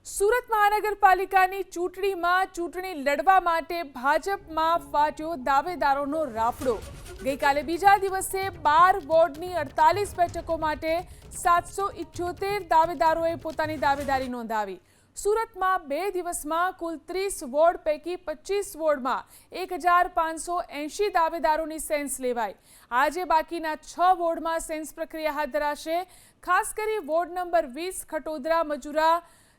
સુરત મહાનગરપાલિકાની ચૂંટણી લડવા માટે ભાજપમાં ફાટ્યો દાવેદારોનો રાફડો। ગઈકાલે બીજા દિવસે 12 વોર્ડની 48 બેઠકો માટે 778 દાવેદારોએ પોતાની દાવેદારી નોંધાવી। સુરતમાં 2 દિવસમાં કુલ 30 વોર્ડ પૈકી 25 વોર્ડમાં 1580 દાવેદારોની સેન્સ લેવાઈ। આજે બાકીના 6 વોર્ડમાં સેન્સ પ્રક્રિયા હાથ ધરાશે। ખાસ કરી વોર્ડ નંબર 20 ખટોદરા મજુરા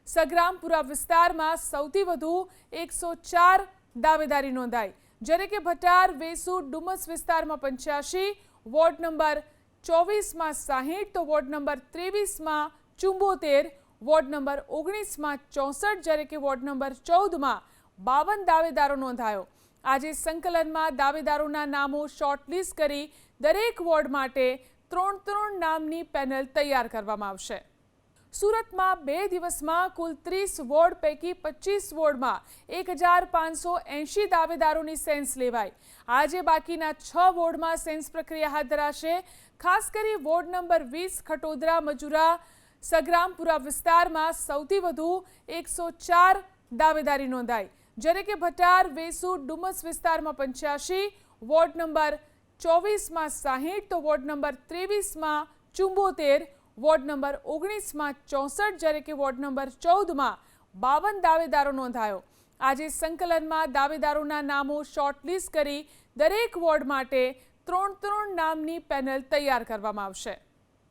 સગ્રામપુરા વિસ્તારમાં સૌથી વધુ 104 દાવેદારી નોંધાઈ, જ્યારે કે ભટાર વેસુ ડુમસ વિસ્તારમાં 85, વોર્ડ નંબર 24માં 60 તો વોર્ડ નંબર 23માં 74, વોર્ડ નંબર 19માં 64, જ્યારે કે વોર્ડ નંબર 14માં 52 દાવેદારો નોંધાયો। આજે સંકલનમાં દાવેદારોના નામો શોર્ટલિસ્ટ કરી દરેક વોર્ડ માટે 3 નામની પેનલ તૈયાર કરવામાં આવશે। સુરતમાં 2 દિવસમાં કુલ 30 વોર્ડ પૈકી 25 વોર્ડમાં 1580 દાવેદારોની સેન્સ લેવાઈ। આજે બાકીના 6 વોર્ડમાં સેન્સ પ્રક્રિયા હાથ ધરાશે। ખાસ કરી વોર્ડ નંબર 20 ખટોદરા મજુરા સગ્રામપુરા વિસ્તારમાં સૌથી વધુ 104 દાવેદારી નોંધાઈ, જ્યારે કે ભટાર વેસુ ડુમસ વિસ્તારમાં 85, વોર્ડ નંબર 24માં 60 તો વોર્ડ નંબર 23માં 74, વોર્ડ નંબર 19માં 64, જ્યારે કે વોર્ડ નંબર 14માં 52 દાવેદારો નોંધાયો। આજે સંકલનમાં દાવેદારોના નામો શોર્ટલિસ્ટ કરી દરેક વોર્ડ માટે 3 નામની પેનલ તૈયાર કરવામાં આવશે।